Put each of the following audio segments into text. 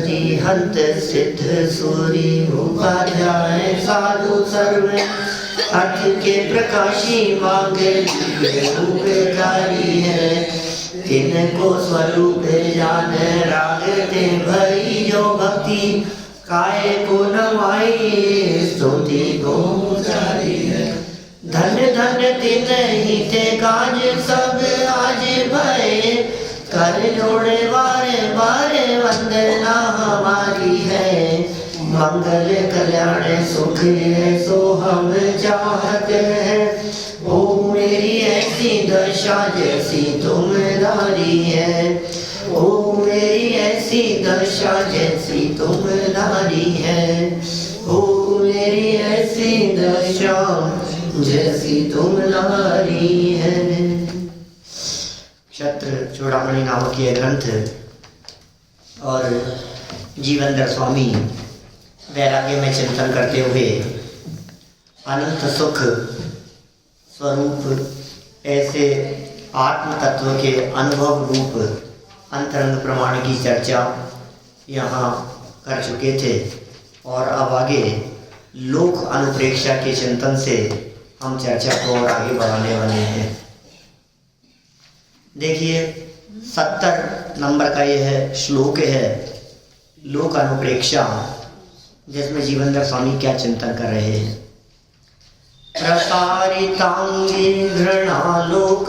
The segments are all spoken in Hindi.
सती हंत सिद्ध सूरी उपाध्याय साधु सर्व अर्थ के प्रकाशी मांगे रूपकारी है तिनको स्वरूप जान रागते भई जो भक्ति काय को नवाई स्तुति को उचारी है धन्य धन्य तिन ही ते काज सब आज भय कर जोड़े बारे बारे वंदना हमारी है मंगल कल्याण सुख है सो हम चाहते हैं ओ मेरी ऐसी दशा जैसी तुम्हारी है ओ मेरी ऐसी दशा जैसी तुम्हारी है ओ मेरी ऐसी दशा जैसी तुम्हारी है। क्षत्र चूड़ामणि नामक यह ग्रंथ और जीवनधर स्वामी वैराग्य में चिंतन करते हुए अनंत सुख स्वरूप ऐसे आत्म तत्व के अनुभव रूप अंतरंग प्रमाण की चर्चा यहाँ कर चुके थे और अब आगे लोक अनुप्रेक्षा के चिंतन से हम चर्चा को और आगे बढ़ाने वाले हैं। देखिए 70 नंबर का यह श्लोक है लोक अनुप्रेक्षा, जिसमें जीवनधर स्वामी क्या चिंतन कर रहे हैं। प्रसारितांगी घृणालोक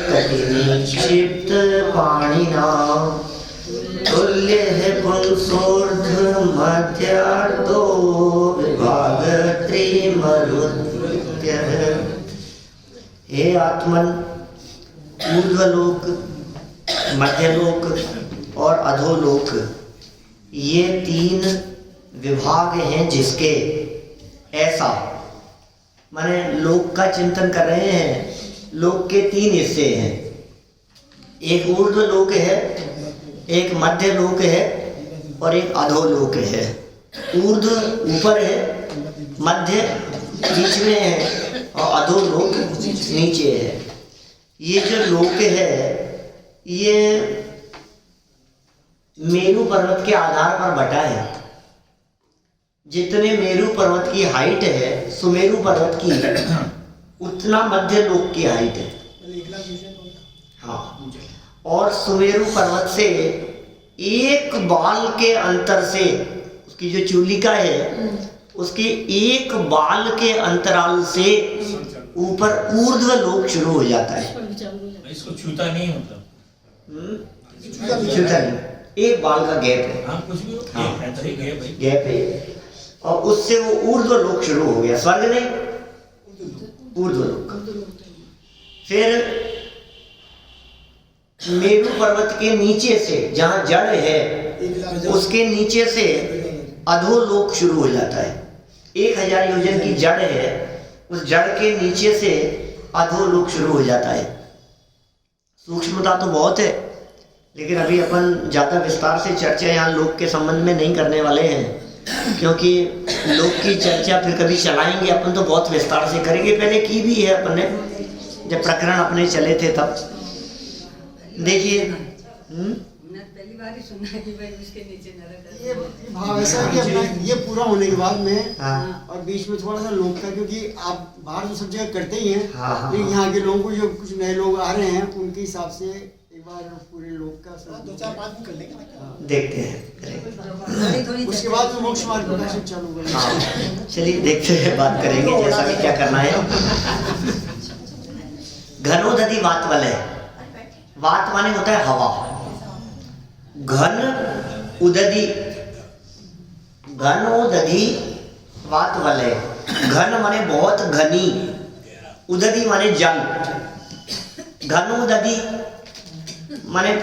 कटिनिक्षिप्त पाणिना तुल्य है पुंसोर्ध मध्यार्धो विभाग त्रिमरुद्य। हे आत्मन, ऊर्ध्वलोक, मध्यलोक और अधोलोक ये 3 विभाग हैं जिसके ऐसा माने लोक का चिंतन कर रहे हैं। लोक के 3 हिस्से हैं, एक ऊर्ध्व लोक है, एक मध्य लोक है और एक अधोलोक है। ऊर्ध्व ऊपर है, मध्य बीच में है और अधोलोक नीचे है। ये जो लोक है ये मेरू पर्वत के आधार पर बटा है। जितने मेरू पर्वत की हाइट है सुमेरु पर्वत की उतना मध्य लोक की हाइट है। हाँ, और सुमेरु पर्वत से एक बाल के अंतर से उसकी जो चूलिका है उसके एक बाल के अंतराल से ऊपर ऊर्ध्व लोक शुरू हो जाता है। इसको छूता नहीं होता, छूता नहीं, एक बाल का गैप है। हाँ, कुछ भी हाँ, गैप है और उससे वो ऊर्ध्व लोक शुरू हो गया। स्वर्ग नहीं, ऊर्ध्व लोक। फिर मेरू पर्वत के नीचे से जहाँ जड़ है उसके नीचे से अधोलोक शुरू हो जाता है। 1000 योजन की जड़ है, उस जड़ के नीचे से अधोलोक शुरू हो जाता है। सूक्ष्मता तो बहुत है, लेकिन अभी अपन ज़्यादा विस्तार से चर्चा यहाँ लोक के संबंध में नहीं करने वाले हैं, क्योंकि लोक की चर्चा फिर कभी चलाएंगे अपन तो बहुत विस्तार से करेंगे। पहले की भी है अपन ने, जब प्रकरण अपने चले थे तब। देखिए पहली बार ही सुना कि भाई उसके नीचे नरक ये भाव ऐसा है कि अपना ये पूरा होने के बाद में हाँ। और बीच में थोड़ा सा लोग का, क्योंकि आप बाहर तो सब जगह करते ही हैं, हाँ, लेकिन यहाँ के लोगों को जो कुछ नए लोग आ रहे हैं उनके हिसाब से एक बार पूरे लोग का 2-4-5 दिन कर लेंगे, देखते हैं। उसके बाद में मोक्ष मार्ग प्रकाशन चालू करेंगे। हाँ, चलिए देखते हैं, बात करेंगे जैसा भी क्या करना है। घनोदधि वात वलय, वात माने होता है हवा, घन उदधि, घनोदधि वात वलय। घन माने बहुत घनी, उदधि माने जल, घनोदधि माने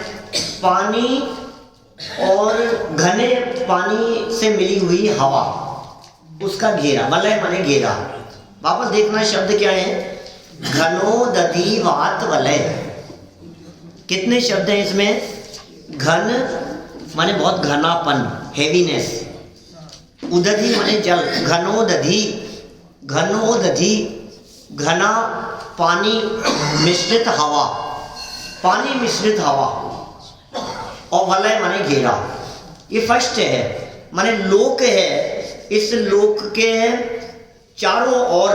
पानी और घने पानी से मिली हुई हवा, उसका घेरा। वलय माने घेरा। वापस देखना शब्द क्या है, घनोदधि वात वलय। कितने शब्द हैं इसमें? घन माने बहुत घनापन, हेवीनेस। उदधि माने जल, घनोदधि, घनोदधि घना पानी मिश्रित हवा, पानी मिश्रित हवा। और वलय माने घेरा। ये फर्स्ट है, माने लोक है। इस लोक के चारों ओर,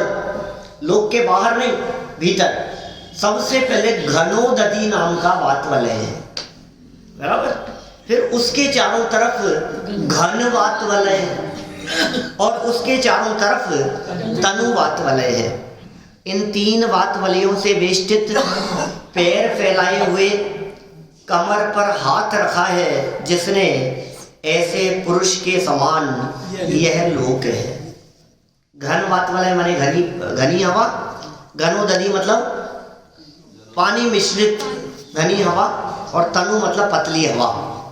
लोक के बाहर नहीं भीतर, सबसे पहले घनोदधि नाम का वातवलय है, बराबर। फिर उसके चारों तरफ घन वातवलय है और उसके चारों तरफ तनु वातवलय है। इन तीन वातवलयों से वेष्टित, पैर फैलाए हुए, कमर पर हाथ रखा है जिसने, ऐसे पुरुष के समान यह लोक है। घन वातवलय माने घनी हवा, घनोदधि मतलब पानी मिश्रित घनी हवा, और तनु मतलब पतली हवा।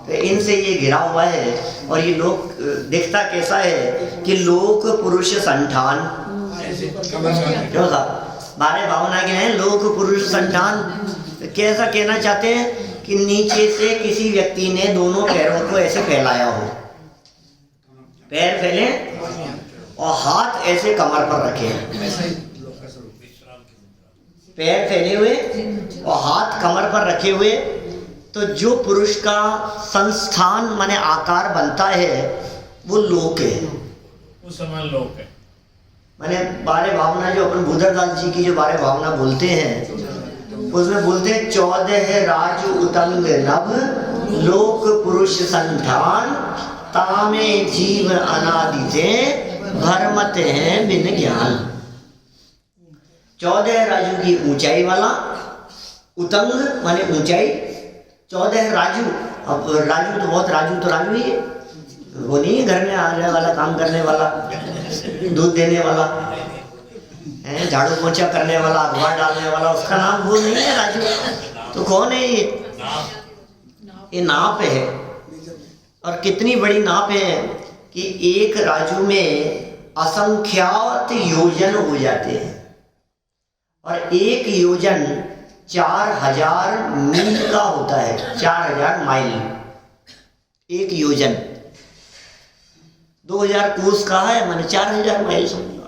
तो इनसे ये घिरा हुआ है। और ये लोक दिखता कैसा है कि लोक पुरुष संठान, क्यों साहब 12 भावना के हैं, लोक पुरुष संठान। कैसा कहना चाहते हैं कि नीचे से किसी व्यक्ति ने दोनों पैरों को ऐसे फैलाया हो, पैर फैले और हाथ ऐसे कमर पर रखे हैं, पैर फैले हुए और हाथ कमर पर रखे हुए। तो जो पुरुष का संस्थान माने आकार बनता है वो लोक है, वो समान लोक है। माने 12 भावना जो अपन भूधरदास जी की जो 12 भावना बोलते हैं, उसमें बोलते हैं 14 राज उतंग नभ, लोक पुरुष संठान, तामे जीव अनादि से भरमत हैं बिन ज्ञान। 14 राजू की ऊंचाई वाला, उतंग माने ऊंचाई, 14 राजू। अब राजू तो बहुत, राजू तो राजू ही है, वो नहीं है घर में आने वाला, काम करने वाला, दूध देने वाला, झाड़ू पोछा करने वाला, अखबार डालने वाला, उसका नाम वो नहीं है राजू। तो कौन है ये नाप है। और कितनी बड़ी नाप है कि एक राजू में असंख्यात योजन हो जाते हैं, और एक योजन 4000 मील का होता है, 4000 माइल एक योजन। 2000 कोस का है, मैंने 4000 माइल समझो।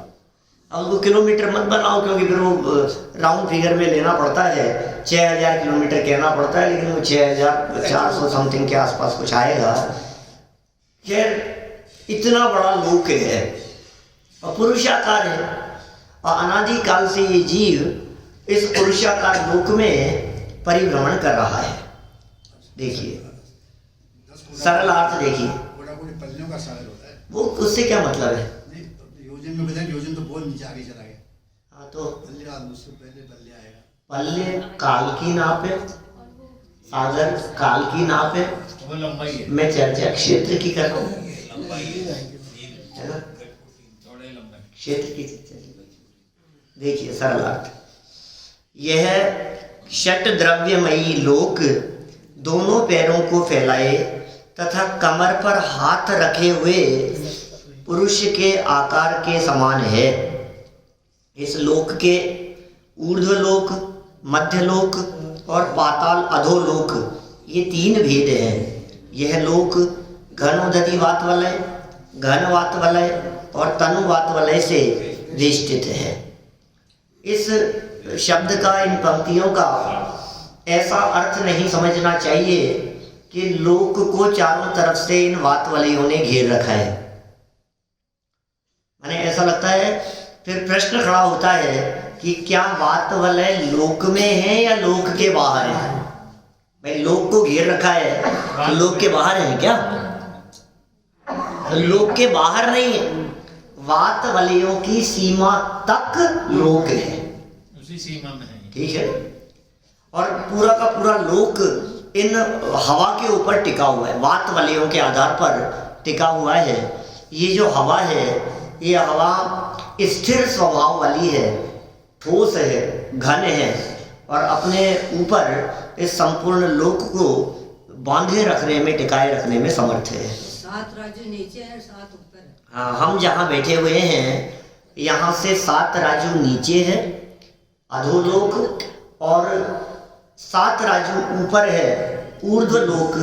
अब उसको किलोमीटर मत बनाओ, क्योंकि फिर वो राउंड फिगर में लेना पड़ता है, 6000 किलोमीटर कहना पड़ता है, लेकिन वो 6400 समथिंग के आसपास कुछ आएगा। खैर इतना बड़ा लोक है और पुरुषाकार है, और अनादि काल से ये जीव इस पुरुषाकार लोक में परिभ्रमण कर रहा है। देखिए सरल अर्थ देखिए, पल्लियों का सागर होता है वो उससे क्या मतलब है? योजन में बताया, योजन तो बहुत नीचे आगे चला गया। हाँ तो पल्ले उससे पहले पल्ले आएगा। पल्ले काल की नाप है, सागर काल की नाप है, वो लंबाई है, मैं चर्चा क्षेत्र की कर रहा हूँ, लंबाई है ना, थोड़े लंबाई। क्षेत्र की चर्चा। देखिए सरल अर्थ, यह षट द्रव्यमयी लोक दोनों पैरों को फैलाए तथा कमर पर हाथ रखे हुए पुरुष के आकार के समान है। इस लोक के ऊर्ध्वलोक, मध्यलोक और पाताल अधोलोक, ये 3 भेद हैं। यह लोक घनोदधि वातवलय, घन वातवलय और तनु वातवलय से वेष्टित है। इस शब्द का, इन पंक्तियों का ऐसा अर्थ नहीं समझना चाहिए कि लोक को चारों तरफ से इन वातवलयों ने घेर रखा है। माने ऐसा लगता है, फिर प्रश्न खड़ा होता है कि क्या वातवलय लोक में है या लोक के बाहर है? भाई लोक को घेर रखा है तो लोक के बाहर है क्या? लोक के बाहर नहीं है, वातवलयों की सीमा तक लोक है, उसी सीमा में है। ठीक है। और पूरा का पूरा लोक इन हवा के ऊपर टिका हुआ है, वातवलयों के आधार पर टिका हुआ है। ये जो हवा है, ये हवा स्थिर स्वभाव वाली है, ठोस है, घन है, और अपने ऊपर इस संपूर्ण लोक को बांधे रखने में, टिकाए रखने में समर्थ है। 7 राजू नीचे है, 7 ऊपर है। हाँ, हम जहाँ बैठे हुए हैं यहाँ से 7 राजू नीचे है अधोलोक, और 7 राजू ऊपर है ऊर्ध्वलोक।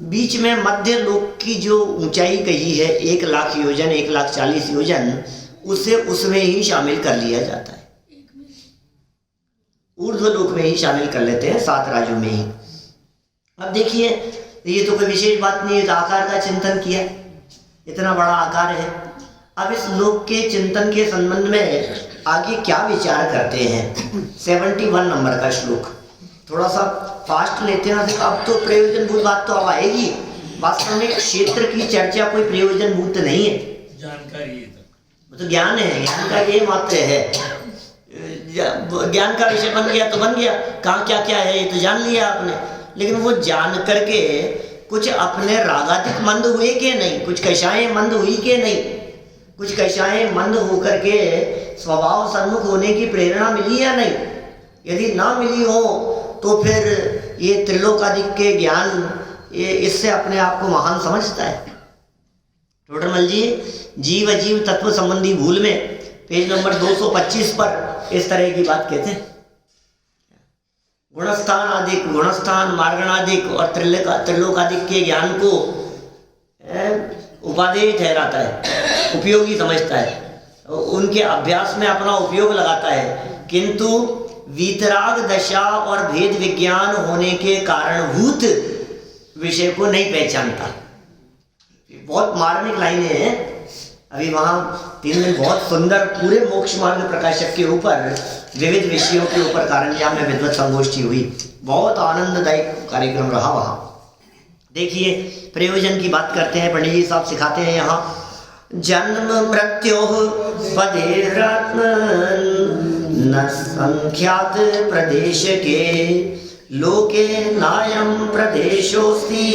बीच में मध्य लोक की जो ऊंचाई कही है 1,00,000 योजन, 1,40,000 योजन, उसे उसमें ही शामिल कर लिया जाता है, ऊर्ध्वलोक में ही शामिल कर लेते हैं, 7 राजू में ही। अब देखिए ये तो कोई विशेष बात नहीं है, तो आकार का चिंतन किया, इतना बड़ा आकार है। अब इस लोक के चिंतन के संबंध में आगे क्या विचार करते हैं। 71 नंबर का श्लोक, थोड़ा सा फास्ट लेते हैं। अब तो प्रयोजनभूत बात तो अब आएगी। वास्तव में क्षेत्र की चर्चा कोई प्रयोजनभूत नहीं है, जानकारी है तो ज्ञान है, ज्ञान का ये मात्र है। ज्ञान का विषय बन गया तो बन गया, कहाँ क्या क्या है ये तो जान लिया आपने, लेकिन वो जान करके कुछ अपने रागाधिक मंद हुए कि नहीं, कुछ कषाएं मंद हुई कि नहीं, कुछ कषाएं मंद होकर के स्वभाव सन्मुख होने की प्रेरणा मिली या नहीं। यदि ना मिली हो तो फिर ये त्रिलोकादिक के ज्ञान ये इससे अपने आप को महान समझता है। टोडरमल जी जीव अजीव तत्व संबंधी भूल में पेज नंबर 225 पर इस तरह की बात कहते हैं। गुणस्थान आदिक, गुणस्थान मार्गणादिक और त्रिलोकादिक के ज्ञान को उपादेय ठहराता है, उपयोगी समझता है, उनके अभ्यास में अपना उपयोग लगाता है, किंतु वीतराग दशा और भेद विज्ञान होने के कारणभूत विषय को नहीं पहचानता। बहुत मार्मिक लाइनें हैं। अभी वहाँ 3 दिन बहुत सुंदर पूरे मोक्ष मार्ग प्रकाशक के ऊपर विविध विषयों के ऊपर कारंजा में विद्वत संगोष्ठी हुई, बहुत आनंददायक कार्यक्रम रहा वहाँ। देखिए प्रयोजन की बात करते हैं, पंडित जी साहब सिखाते हैं यहाँ, जन्म मृत्यो पदेरत्न न संख्यात प्रदेश के लोके नायम प्रदेशोस्ति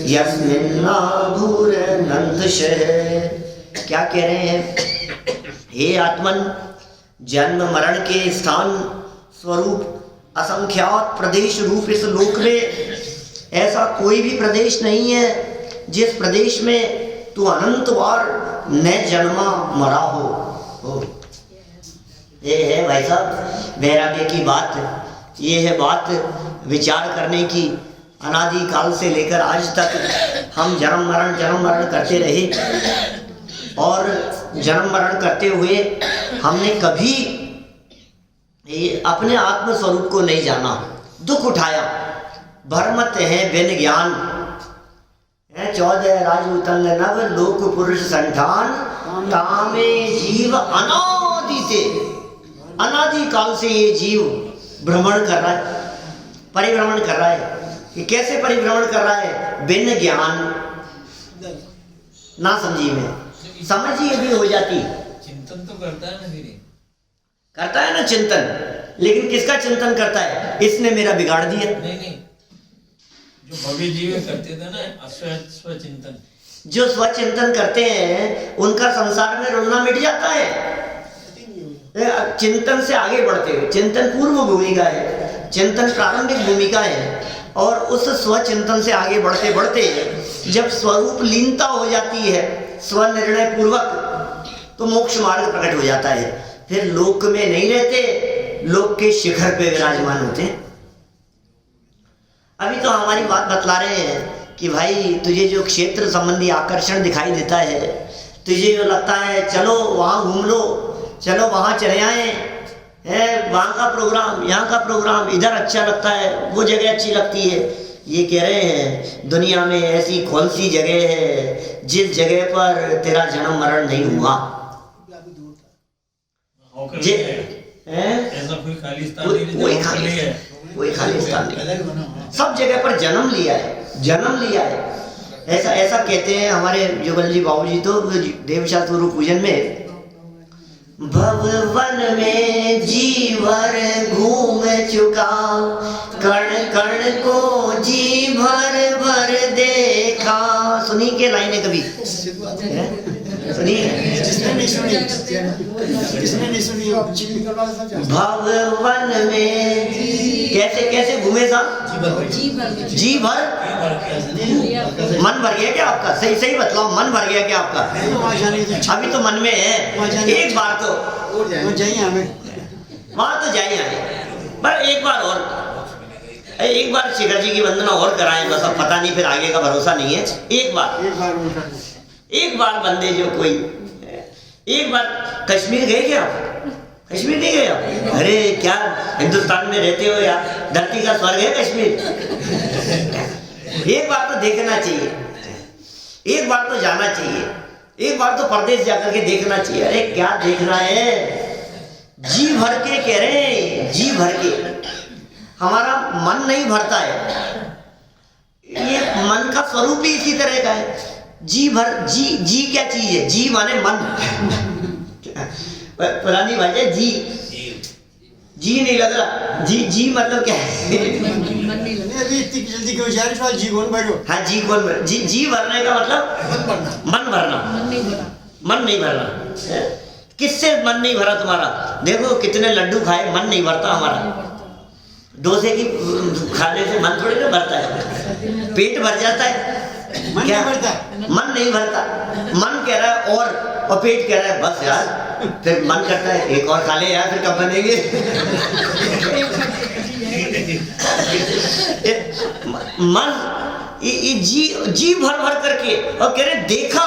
यस्मिन्ना भूरनंदशः। क्या कह रहे हैं, हे आत्मन, जन्म मरण के स्थान स्वरूप असंख्यात प्रदेश रूप इस लोक में ऐसा कोई भी प्रदेश नहीं है जिस प्रदेश में तू अनंत बार न जन्मा मरा हो। ये है भाई साहब वैराग्य की बात, ये है बात विचार करने की। अनादि काल से लेकर आज तक हम जन्म मरण करते रहे, और जन्म मरण करते हुए हमने कभी अपने आत्म स्वरूप को नहीं जाना, दुख उठाया, भरमत है बिन ज्ञान। 14 राजूतंग नव लोक पुरुष संठान तामे जीव अनादि से, अनादि काल से ये जीव भ्रमण कर रहा है, परिभ्रमण कर रहा है। ये कैसे परिभ्रमण कर रहा है, बिन ज्ञान, ना समझी में। समझ ही यदि हो जाती, चिंतन तो करता है ना धीरे, करता है ना चिंतन, लेकिन किसका चिंतन करता है, इसने मेरा बिगाड़ दिया। नहीं, जो भव्य जीव करते थे ना स्वचिंतन, जो स्वचिंतन करते हैं उनका संसार में रुलना मिट जाता है। चिंतन से आगे बढ़ते हुए, चिंतन पूर्व भूमिका है, चिंतन प्रारंभिक भूमिका है, और उस स्वचिंतन से आगे बढ़ते बढ़ते जब स्वरूप लीनता हो जाती है स्वनिर्णय पूर्वक, तो मोक्ष मार्ग प्रकट हो जाता है। फिर लोक में नहीं रहते, लोक के शिखर पे विराजमान होते हैं। अभी तो हमारी बात बतला रहे हैं कि भाई तुझे जो क्षेत्र संबंधी आकर्षण दिखाई देता है, तुझे जो लगता है चलो वहाँ घूम लो, चलो वहाँ चले आए, है वहाँ का प्रोग्राम, यहाँ का प्रोग्राम, इधर अच्छा लगता है, वो जगह अच्छी लगती है। ये कह रहे हैं दुनिया में ऐसी कौन सी जगह है जिस जगह पर तेरा जन्म मरण नहीं हुआ। ऐसा कोई खालिस्तान नहीं है, कोई खालिस्तान नहीं, सब जगह पर जन्म लिया है, जन्म लिया है। ऐसा कहते हैं हमारे जुगल जी बाबूजी तो देवशास्त्र गुरु पूजन में, भवन में जीवर घूम चुका, कण कण को जी भर भर देखा। सुनी के लाइनें कभी सुनी? भवन में कैसे कैसे घूमे साहब, जी भर मन भर गया क्या आपका? सही सही बतलाओ, मन भर गया क्या आपका? अभी तो मन में है, एक बार तो वहां तो जाइए पर एक बार और, एक बार शिखर जी की वंदना और कराएं, बस अब पता नहीं फिर आगे का भरोसा नहीं है। एक बार बंदे जो कोई, एक बार कश्मीर गए क्या? कश्मीर नहीं गए आप? अरे क्या हिंदुस्तान में रहते हो यार, धरती का स्वर्ग है कश्मीर। एक बार तो देखना चाहिए, एक बार तो जाना चाहिए, एक बार तो परदेश जाकर के देखना चाहिए। अरे क्या देखना है, जी भर के कह रहे हैं, जी भर के। हमारा मन नहीं भरता है, ये मन का स्वरूप ही इसी तरह का है। जी भर, जी क्या चीज है? जी माने मन। पुरानी भाषा है जी नहीं लग रहा, जी मतलब क्या है? अभी इतनी जल्दी क्यों जा रहे हो? जी कौन भरो? हाँ, जी कौन भर, जी भरने का मतलब मन भरना, मन नहीं भरना। किससे मन नहीं भरा तुम्हारा? देखो कितने लड्डू खाए, मन नहीं भरता हमारा। डोसे की खाने से मन थोड़ी ना भरता है, पेट भर जाता है। मन क्या? नहीं भरता, मन नहीं भरता। मन कह रहा है और पेट कह रहा है बस यार। फिर मन करता है एक और खा ले यार, फिर कब बनेंगे? मन जी भर भर करके, और कह रहे देखा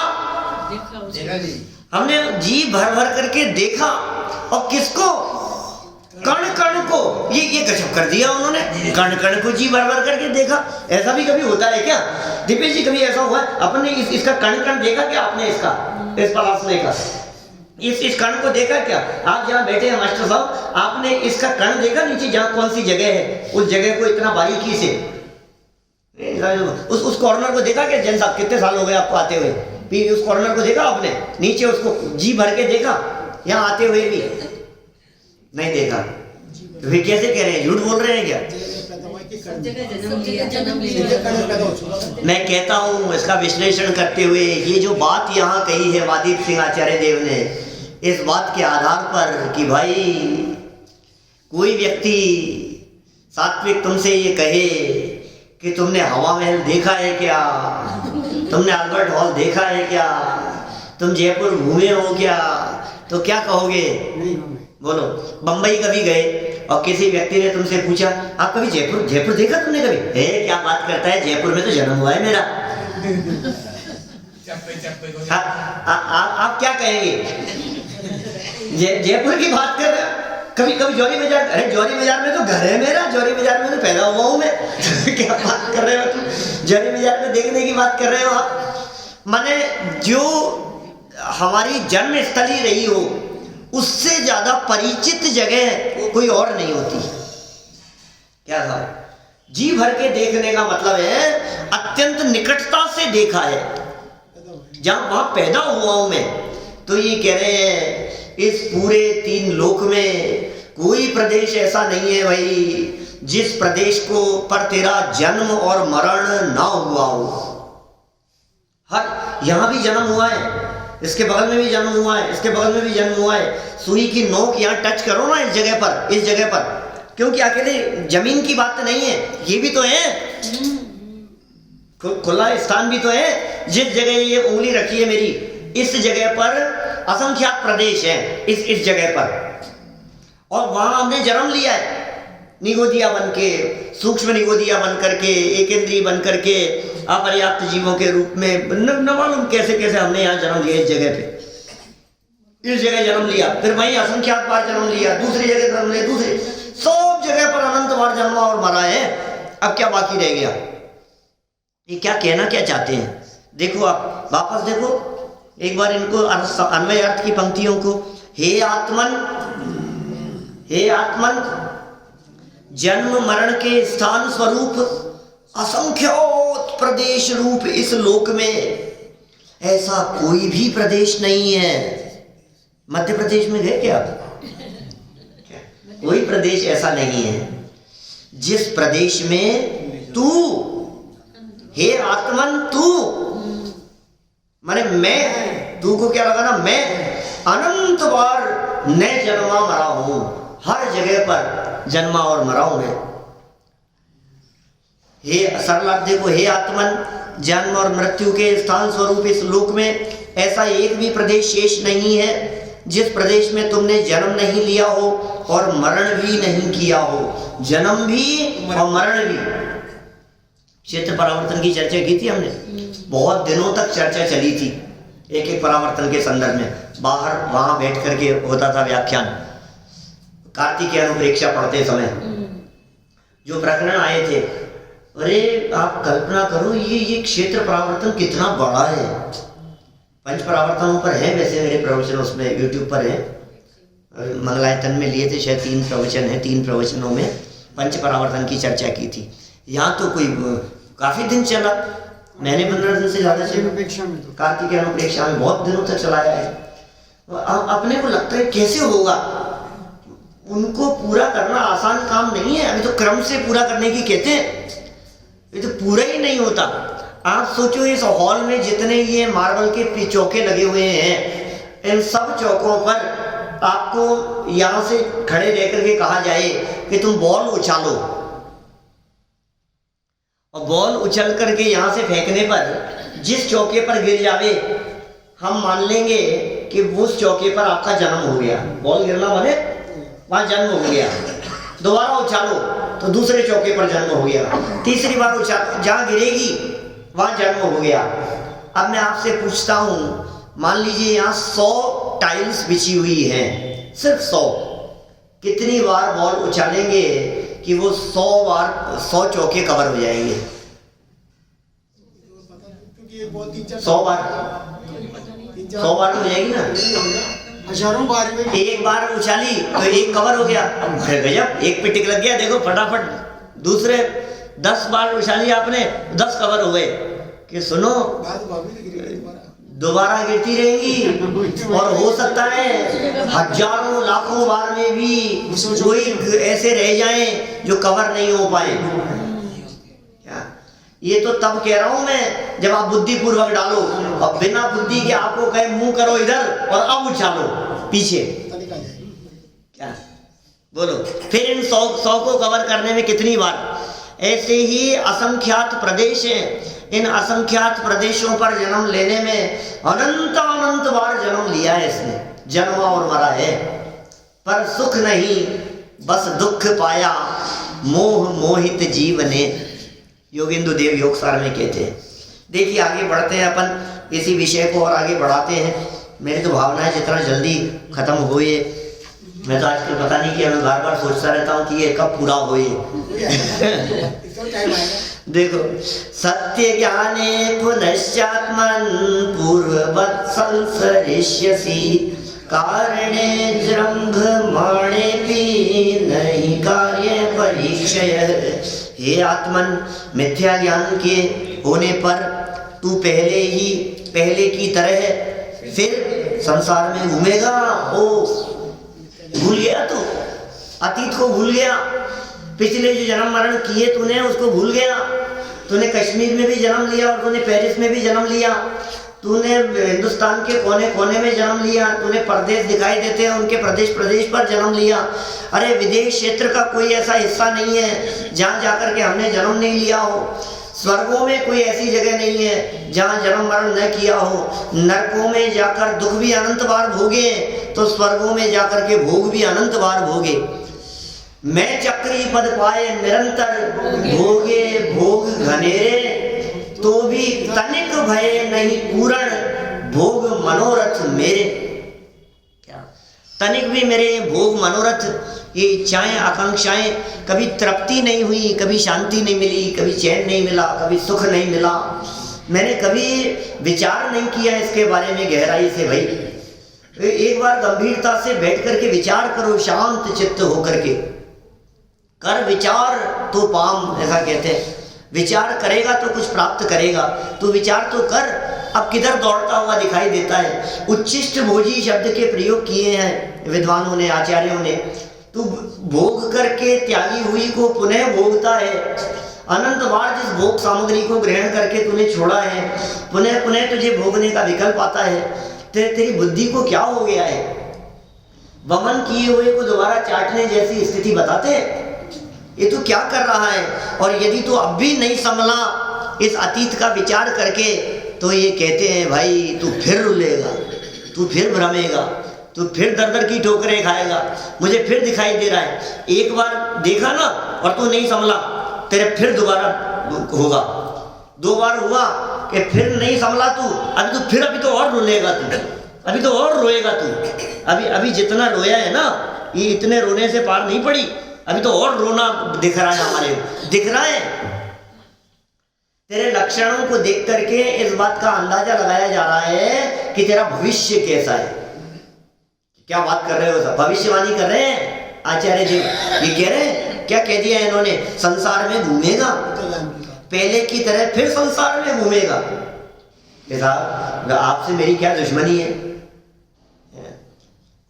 जी हमने, जी भर भर करके देखा। और किसको? कण कण को। ये गजब कर दिया उन्होंने, कण कण को जी भर भर करके देखा। ऐसा भी कभी होता है क्या दीपेश जी? कभी ऐसा हुआ है अपने इसका कण कण देखा क्या आपने? इसका, इस पलासने का, इस कण को देखा क्या? आप जहाँ बैठे हैं मास्टर साहब, आपने इसका कण देखा नीचे, जहाँ कौन सी जगह है, उस जगह को इतना बारीकी से, उस कॉर्नर को देखा क्या? जैन साहब कितने साल हो गए आपको आते हुए? फिर उस कॉर्नर को देखा आपने? नीचे उसको जी भर के देखा? यहाँ आते हुए भी नहीं देखा। तो फिर कैसे कह रहे हैं? झूठ बोल रहे हैं क्या? सब जगह जन्म लिया। मैं कहता हूँ इसका विश्लेषण करते हुए, ये जो बात यहाँ कही है वादीप सिंह आचार्य देव ने, इस बात के आधार पर कि भाई कोई व्यक्ति सात्विक तुमसे ये कहे कि तुमने हवा महल देखा है क्या, तुमने अल्बर्ट हॉल देखा है क्या, तुम जयपुर घूमे हो क्या, तो क्या कहोगे? बोलो। बंबई कभी गए और किसी व्यक्ति ने तुमसे पूछा आप कभी जयपुर देखा तुमने कभी? क्या बात करता है, जयपुर में तो जन्म हुआ है मेरा। आप क्या कहेंगे? जयपुर की बात कर रहे हो? कभी जौहरी बाजार, अरे जौहरी बाजार में तो घर है मेरा, जौहरी बाजार में तो पैदा हुआ हूं मैं। क्या बात कर रहे हो तुम? जौहरी बाजार में देखने की बात कर रहे हो आप? माने जो हमारी जन्म स्थली रही हो, उससे ज्यादा परिचित जगह कोई और नहीं होती। क्या था? जी भर के देखने का मतलब है अत्यंत निकटता से देखा है। जहां वहां पैदा हुआ हूं मैं, तो ये कह रहे हैं इस पूरे 3 लोक में कोई प्रदेश ऐसा नहीं है भाई जिस प्रदेश को पर तेरा जन्म और मरण ना हुआ हो। हर यहां भी जन्म हुआ है, इसके बगल में भी जन्म हुआ है, इसके बगल में भी जन्म हुआ है। सुई की नोक यहाँ टच करो ना इस जगह पर, क्योंकि अकेले जमीन की बात नहीं है, ये भी तो है, खुला स्थान भी तो है। जिस जगह ये उंगली रखी है मेरी, इस जगह पर असंख्यात प्रदेश है, इस जगह पर, और वहां हमने जन्म लिया है निगोदिया बन के, सूक्ष्म निगोदिया बन करके, एकेंद्रीय बन करके, अपर्याप्त जीवों के रूप में। न मालूम कैसे कैसे हमने यहाँ जन्म लिया, इस जगह पे, इस जगह जन्म लिया, फिर वहीं असंख्यात बार जन्म लिया, दूसरी जगह जन्म लिया, दूसरी, सब जगह पर अनंत बार जन्मा और मरा है। अब क्या बाकी रह गया? ये क्या कहना क्या चाहते हैं? देखो आप वापस देखो एक बार इनको अन्वय अर्थ की पंक्तियों को। हे आत्मन जन्म मरण के स्थान स्वरूप असंख्योत प्रदेश रूप इस लोक में ऐसा कोई भी प्रदेश नहीं है। मध्य प्रदेश में गए क्या आप? कोई प्रदेश ऐसा नहीं है जिस प्रदेश में तू, हे आत्मन तू, माने मैं, तू को क्या लगाना? मैं अनंत बार न जन्मा मरा हूं, हर जगह पर जन्मा और मरा हूं मैं। हे सरल देखो, हे आत्मन जन्म और मृत्यु के स्थान स्वरूप इस लोक में ऐसा एक भी प्रदेश शेष नहीं है जिस प्रदेश में तुमने जन्म नहीं लिया हो और मरण भी नहीं किया हो। जन्म भी और मरण भी। क्षेत्र परावर्तन की चर्चा की थी हमने, बहुत दिनों तक चर्चा चली थी एक एक परावर्तन के संदर्भ में। बाहर वहां बैठ करके होता था व्याख्यान, कार्तिकेय अनुप्रेक्षा पढ़ते समय जो प्रकरण आए थे अरे आप कल्पना करो, ये क्षेत्र परावर्तन कितना बड़ा है। पंच परावर्तनों पर है वैसे मेरे प्रवचन, उसमें यूट्यूब पर है, मंगलायतन में लिए थे, शायद 3 प्रवचन है, 3 प्रवचनों में पंच परावर्तन की चर्चा की थी। यहाँ तो कोई काफ़ी दिन चला, मैंने 15 दिन से ज़्यादा चला, कार्तिक अनुप्रेक्षा में बहुत दिनों तक चलाया है। अपने को लगता है कैसे होगा, उनको पूरा करना आसान काम नहीं है। अभी तो क्रम से पूरा करने की कहते हैं, ये तो पूरा ही नहीं होता। आप सोचो इस हॉल में जितने ये मार्बल के चौके लगे हुए हैं, इन सब चौकों पर आपको यहाँ से खड़े रह करके कहा जाए कि तुम बॉल उछालो, और बॉल उछल करके यहाँ से फेंकने पर जिस चौके पर गिर जावे, हम मान लेंगे कि उस चौके पर आपका जन्म हो गया। बॉल गिरना माने वहाँ जन्म हो गया। दोबारा उछालो तो दूसरे चौके पर जन्म हो गया। तीसरी बार उछालो, जहाँ गिरेगी वहाँ जन्म हो गया। अब मैं आपसे पूछता हूँ, मान लीजिए यहाँ 100 टाइल्स बिछी हुई हैं, सिर्फ 100, कितनी बार बॉल उछालेंगे कि वो 100 बार 100 चौके कवर हो जाएंगे? 100 बार हो जाएगी ना, हजारों बार में। एक बार उछाली तो एक कवर हो गया, गजब, एक पे टिक लग गया। देखो फटाफट दूसरे 10 बार उछाली आपने, 10 कवर हो गए। कि सुनो दोबारा गिरती रहेंगी, और हो सकता है हजारों लाखों बार में भी कोई ऐसे रह जाए जो कवर नहीं हो पाए। क्या ये तो तब कह रहा हूं मैं जब आप बुद्धि पूर्वक डालो, और बिना बुद्धि के आपको कहे मुंह करो इधर और अब उछालो पीछे, क्या बोलो। फिर इन 100 को कवर करने में कितनी बार? ऐसे ही असंख्यात प्रदेश हैं, इन असंख्यात प्रदेशों पर जन्म लेने में अनंत अनंत बार जन्म लिया है इसने, जन्मा और मरा है, पर सुख नहीं बस दुख पाया, मोह मोहित जीव ने। योगेंद्र देव योगसार में कहते हैं। देखिए आगे बढ़ते हैं अपन, इसी विषय को और आगे बढ़ाते हैं। मेरी तो भावना है जितना जल्दी खत्म हो ये, मैं तो आजकल पता नहीं कि मैं बार बार सोचता रहता हूँ कि ये कब पूरा हो ये। देखो, सत्य ज्ञाने पुनश्चात्मन पूर्ववत् संसरिष्यसि, कारणे जृंभमाणे भी नहीं कार्य परीक्षय। हे आत्मन, मिथ्या ज्ञान के होने पर तू पहले की तरह फिर संसार में घूमेगा। ओ भूल गया तू, अतीत को भूल गया, पिछले जो जन्म मरण किए तूने उसको भूल गया। तूने कश्मीर में भी जन्म लिया और तूने पेरिस में भी जन्म लिया, तूने हिंदुस्तान के कोने कोने में जन्म लिया, तूने प्रदेश दिखाई देते हैं उनके प्रदेश पर जन्म लिया। अरे विदेश क्षेत्र का कोई ऐसा हिस्सा नहीं है जहाँ जाकर के हमने जन्म नहीं लिया हो। स्वर्गों में कोई ऐसी जगह नहीं है जहाँ जन्म मरण न किया हो। नरकों में जाकर दुख भी अनंत बार भोगे तो स्वर्गों में जाकर के भोग भी अनंत बार भोगे। मैं चक्री पद पाए निरंतर भोगे भोग घनेरे, तो भी तनिक भय नहीं पूर्ण भोग मनोरथ मेरे। क्या तनिक भी मेरे भोग मनोरथ, ये इच्छाएं आकांक्षाएं कभी तृप्ति नहीं हुई, कभी शांति नहीं मिली, कभी चैन नहीं मिला, कभी सुख नहीं मिला। मैंने कभी विचार नहीं किया इसके बारे में गहराई से। भाई एक बार गंभीरता से बैठ करके विचार करो, शांत चित्त होकर के कर विचार तो पाम, ऐसा कहते हैं। विचार करेगा तो कुछ प्राप्त करेगा, तो विचार तो कर। अब किधर दौड़ता हुआ दिखाई देता है। उच्छिष्ट भोजी शब्द के प्रयोग किए हैं विद्वानों ने, आचार्यों ने। तू भोग करके त्यागी हुई को पुनः भोगता है। अनंत बार जिस भोग सामग्री को ग्रहण करके तूने छोड़ा है, पुनः पुनः तुझे भोगने का विकल्प आता है। तेरी बुद्धि को क्या हो गया है? वमन किए हुए को दोबारा चाटने जैसी स्थिति बताते हैं। ये तू क्या कर रहा है? और यदि तू अब भी नहीं संभला इस अतीत का विचार करके, तो ये कहते हैं भाई तू फिर रुलेगा, तू फिर भ्रमेगा, तू फिर दर दर की ठोकरें खाएगा। मुझे फिर दिखाई दे रहा है, एक बार देखा ना और तू नहीं संभला, तेरे फिर दोबारा होगा। 2 बार हुआ कि फिर नहीं संभला तू, अभी तो और रुलेगा तू, अभी तो और रोएगा तू। अभी जितना रोया है ना, ये इतने रोने से पार नहीं पड़ी, अभी तो और रोना दिख रहा है हमारे, दिख रहा है। तेरे लक्षणों को देख करके इस बात का अंदाजा लगाया जा रहा है कि तेरा भविष्य कैसा है। क्या बात कर रहे हो सब, भविष्यवाणी कर रहे हैं आचार्य जी। ये कह रहे हैं, क्या कह दिया इन्होंने, संसार में घूमेगा पहले की तरह, फिर संसार में घूमेगा। साहब आपसे मेरी क्या दुश्मनी है,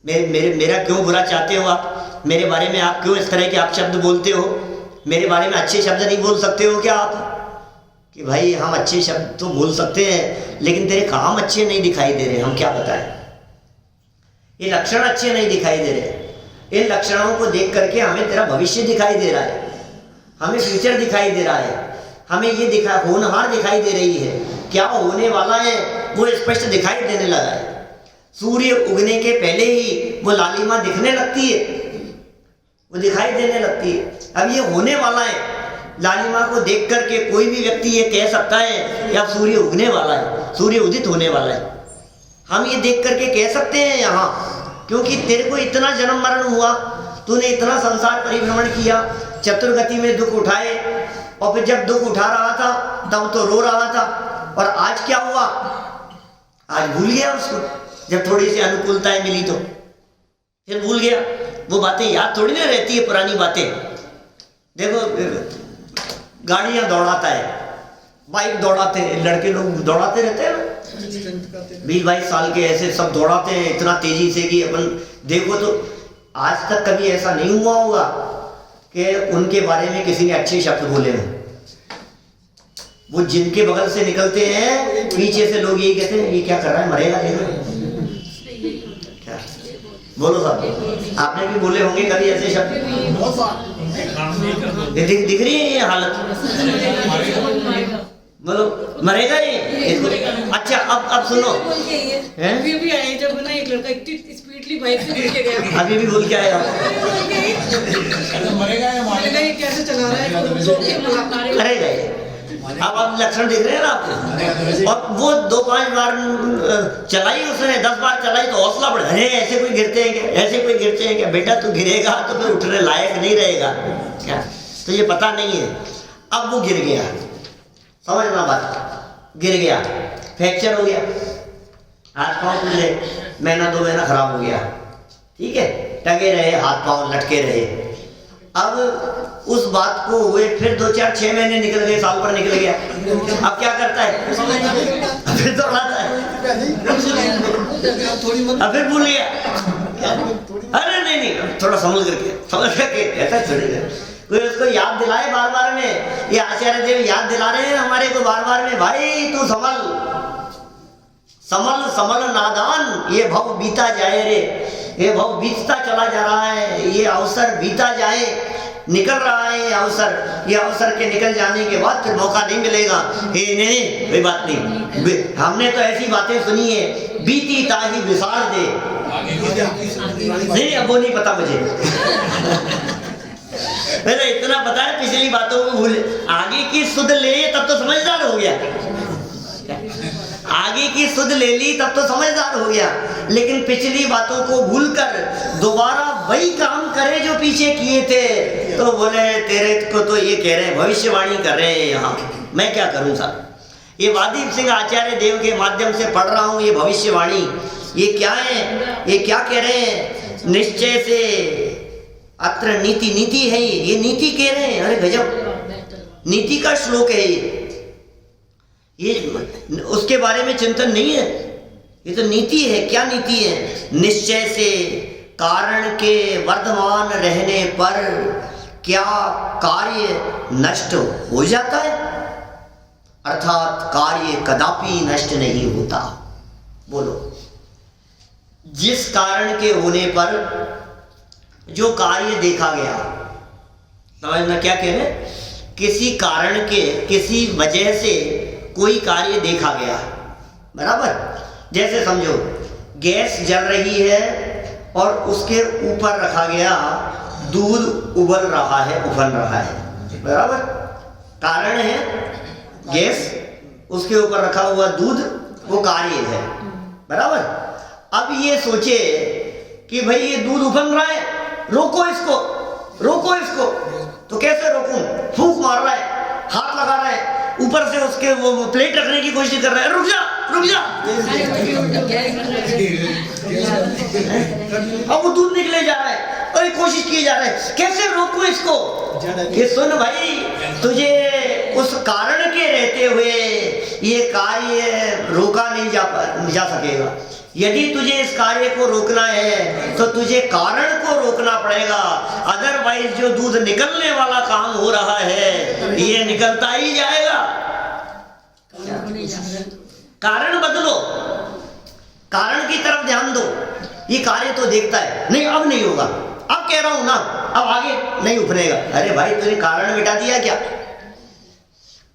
मेरा क्यों बुरा चाहते हो आप, मेरे बारे में आप क्यों इस तरह के आप शब्द बोलते हो, मेरे बारे में अच्छे शब्द नहीं बोल सकते हो क्या आप? कि भाई हम अच्छे शब्द तो बोल सकते हैं लेकिन तेरे काम अच्छे नहीं दिखाई दे रहे, हम क्या बताएं, ये लक्षण अच्छे नहीं दिखाई दे रहे। इन लक्षणों को देख करके हमें तेरा भविष्य दिखाई दे रहा है, हमें फ्यूचर दिखाई दे रहा है, हमें ये होनहार दिखाई दे रही है, क्या होने वाला है वो स्पष्ट दिखाई देने लगा है। सूर्य उगने के पहले ही वो लालिमा दिखने लगती है, वो दिखाई देने लगती है। अब ये होने वाला है, लालिमा को देख करके कोई भी व्यक्ति ये कह सकता है कि अब सूर्य उगने वाला है, सूर्य उदित होने वाला है। हम ये देख करके कह सकते हैं यहाँ, क्योंकि तेरे को इतना जन्म मरण हुआ, तूने इतना संसार परिभ्रमण किया, चतुर्गति में दुख उठाए, और फिर जब दुख उठा रहा था तब तो रो रहा था, और आज क्या हुआ, आज भूल गया उसको। जब थोड़ी सी अनुकूलताएं मिली तो फिर भूल गया। वो बातें याद थोड़ी ना रहती है, पुरानी बातें। देखो गाड़ियां दौड़ाता है, बाइक दौड़ाते हैं, लड़के लोग दौड़ाते रहते हैं ना, 20-22 साल के ऐसे सब दौड़ाते हैं इतना तेजी से कि अपन देखो तो आज तक कभी ऐसा नहीं हुआ होगा कि उनके बारे में किसी ने अच्छे शब्द बोले हों। वो जिनके बगल से निकलते हैं पीछे से लोग यही कहते हैं, ये क्या कर रहा है, मरेगा नहीं। क्या बोलो साहब, आपने भी बोले होंगे कभी ऐसे शब्द, दिख रही है ये हालत, बोलो मरेगा ये। अच्छा अब सुनो, अभी भी आए जब ना एक लड़का इतनी स्पीडली बाइक से लेके गया, अभी भी बोल के आया, मरेगा या मरेगा ये कैसे चला रहा है, मरेगा ये। अब आप लक्षण देख रहे हैं ना आपको, और वो 2-5 बार चलाई उसने, 10 बार चलाई तो हौसला बढ़, अरे ऐसे कोई गिरते हैं क्या, ऐसे कोई गिरते हैं क्या, बेटा तू गिरेगा तो फिर उठने लायक नहीं रहेगा क्या, तो ये पता नहीं है। अब वो गिर गया, समझना बात, गिर गया, फ्रैक्चर हो गया, हाथ पाँव टूटे, महीना 2 महीना खराब हो गया, ठीक है, टंगे रहे, हाथ पाँव लटके रहे। अब उस बात को हुए फिर 2-4-6 महीने निकल गए, साल भर निकल गया, अब क्या करता है, फिर दौड़ाता है, अब फिर भूल गया, अरे नहीं थोड़ा समझ करके ऐसा छोड़ेगा, कोई उसको याद दिलाए बार बार में, ये आचार्य देव याद दिला रहे हैं हमारे को बार बार में, भाई तू समल नादान, ये भव बीता जाए रे, ये भव बीतता चला जा रहा है, ये अवसर बीता जाए, निकल रहा है ये अवसर के निकल जाने के बाद फिर मौका नहीं मिलेगा। नहीं कोई बात नहीं, हमने तो ऐसी बातें सुनी है, बीती ताही विसार दे, नहीं अब वो नहीं पता मुझे मैंने इतना पता है पिछली बातों को भूल, आगे की सुध ले तब तो समझदार हो गया, आगे की सुध ले ली तब तो समझदार हो गया, लेकिन पिछली बातों को भूलकर दोबारा वही काम करे जो पीछे किए थे, तो बोले तेरे को तो ये कह रहे हैं, भविष्यवाणी कर रहे हैं यहाँ, मैं क्या करूं साहब। ये वादीप सिंह आचार्य देव के माध्यम से पढ़ रहा हूँ, ये भविष्यवाणी, ये क्या है, ये क्या कह रहे हैं, निश्चय से अत्र नीति है, ये नीति कह रहे हैं, अरे गजब, नीति का श्लोक है ये उसके बारे में चिंतन नहीं है, ये तो नीति है। क्या नीति है, निश्चय से कारण के वर्तमान रहने पर क्या कार्य नष्ट हो जाता है, अर्थात कार्य कदापि नष्ट नहीं होता। बोलो, जिस कारण के होने पर जो कार्य देखा गया, समझना क्या कह रहे, किसी कारण के, किसी वजह से कोई कार्य देखा गया, बराबर। जैसे समझो गैस जल रही है और उसके ऊपर रखा गया दूध उबल रहा है, उबल रहा है, बराबर, कारण है गैस, उसके ऊपर रखा हुआ दूध वो कार्य है, बराबर। अब ये सोचे कि भाई ये दूध उबल रहा है, रोको इसको, तो कैसे रोकूं, फूंक मार रहा है, हाथ लगा रहा है, ऊपर से उसके वो प्लेट रखने की कोशिश कर रहा है, रुक जा रुक जा। अब वो दूध निकले जा रहा है और कोशिश की जा रहा है कैसे रोकूं इसको। ये सुन भाई, तुझे उस कारण के रहते हुए ये कार्य रोका नहीं जा सकेगा। यदि तुझे इस कार्य को रोकना है तो तुझे कारण को रोकना पड़ेगा, अदरवाइज जो दूध निकलने वाला काम हो रहा है ये निकलता ही जाएगा। कारण बदलो, कारण की तरफ ध्यान दो। ये कार्य तो देखता है, नहीं अब नहीं होगा, अब कह रहा हूं ना, अब आगे नहीं उभरेगा। अरे भाई तूने कारण मिटा दिया क्या?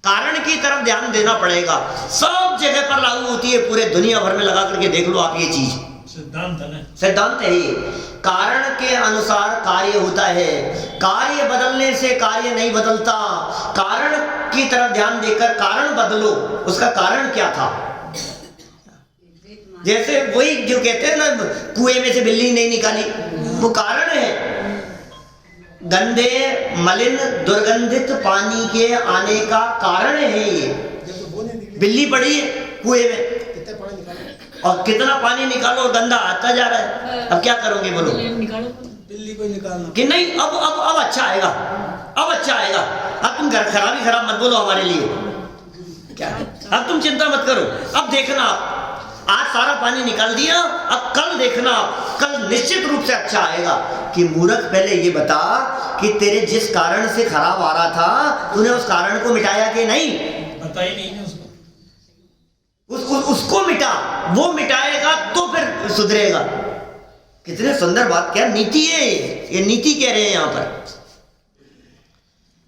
कारण की तरफ ध्यान देना पड़ेगा। सब जगह पर लागू होती है, पूरे दुनिया भर में लगा करके देख लो आप ये चीज। सिद्धांत है ये, कारण के अनुसार कार्य होता है। कार्य बदलने से कार्य नहीं बदलता। कारण की तरफ ध्यान देकर कारण बदलो। उसका कारण क्या था? जैसे वही जो कहते हैं ना, कुएं में से बिल्ली नहीं निकाली, वो कारण है। गंदे मलिन दुर्गंधित पानी के आने का कारण है ये। बिल्ली पड़ी है कुएं में और कितना पानी निकालो और गंदा आता जा रहा है। अब क्या करोगे बोलो? बिल्ली को निकालना कि नहीं अब अच्छा आएगा, अब अच्छा आएगा। अब तुम खराब मत बोलो हमारे लिए। क्या अब तुम चिंता मत करो, अब देखना आज सारा पानी निकाल दिया, अब कल देखना, कल निश्चित रूप से अच्छा आएगा। कि मूर्ख पहले ये बता कि तेरे जिस कारण से खराब आ रहा था तूने उस कारण को मिटाया कि नहीं? पता ही नहीं है उसको। उसको मिटा, वो मिटाएगा तो फिर सुधरेगा। कितने सुंदर बात, क्या नीति है ये नीति कह रहे हैं यहाँ पर।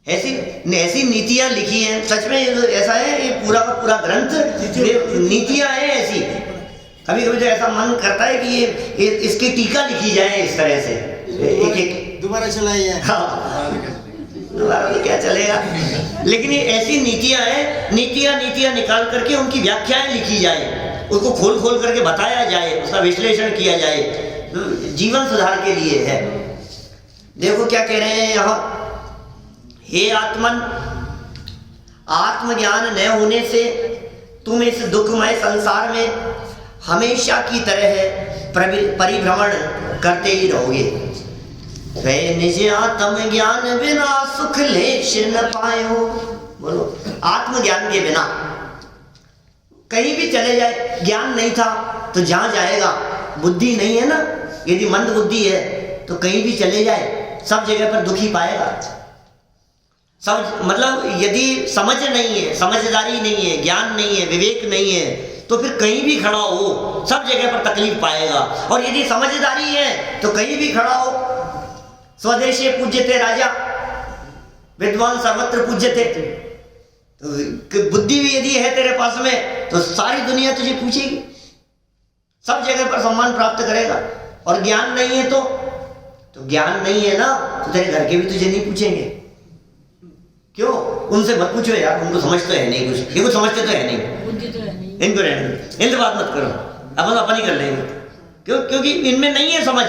ऐसी नीतियां लिखी हैं, सच में ऐसा है, ये पूरा का पूरा ग्रंथ नीतियां हैं ऐसी। कभी कभी तो ऐसा मन करता है कि ये इसकी टीका लिखी जाए इस तरह से, एक दोबारा चलाइए। हाँ दोबारा तो क्या चलेगा, लेकिन ये ऐसी नीतियां हैं, नीतियां निकाल करके उनकी व्याख्याएं लिखी जाए, उसको खोल खोल करके बताया जाए, उसका विश्लेषण किया जाए, जीवन सुधार के लिए है। देखो क्या कह रहे हैं यहाँ, हे आत्मन, आत्मज्ञान न होने से तुम इस दुखमय संसार में हमेशा की तरह परिभ्रमण करते ही रहोगे। वे निज आत्म ज्ञान बिना सुख लेश न पायो। बोलो, आत्मज्ञान के बिना कहीं भी चले जाए, ज्ञान नहीं था तो जहां जाएगा, बुद्धि नहीं है ना, यदि मंद बुद्धि है तो कहीं भी चले जाए सब जगह पर दुखी पाएगा। सब मतलब यदि समझ नहीं है, समझदारी नहीं है, ज्ञान नहीं है, विवेक नहीं है, तो फिर कहीं भी खड़ा हो सब जगह पर तकलीफ पाएगा। और यदि समझदारी है तो कहीं भी खड़ा हो, स्वदेशी पूज्यते राजा, विद्वान सर्वत्र पूज्यते। तो बुद्धि भी यदि है तेरे पास में तो सारी दुनिया तुझे पूछेगी, सब जगह पर सम्मान प्राप्त करेगा। और ज्ञान नहीं है तो ज्ञान नहीं है ना, तो तेरे घर के भी तुझे नहीं पूछेंगे। क्यों? उनसे मत पूछो यार, उनको समझ तो है नहीं कुछ, ये कुछ समझते तो है नहीं, इनको रहने दो, इनसे बात मत करो, अपन ही कर लेंगे। क्यों? क्योंकि इनमें नहीं है समझ।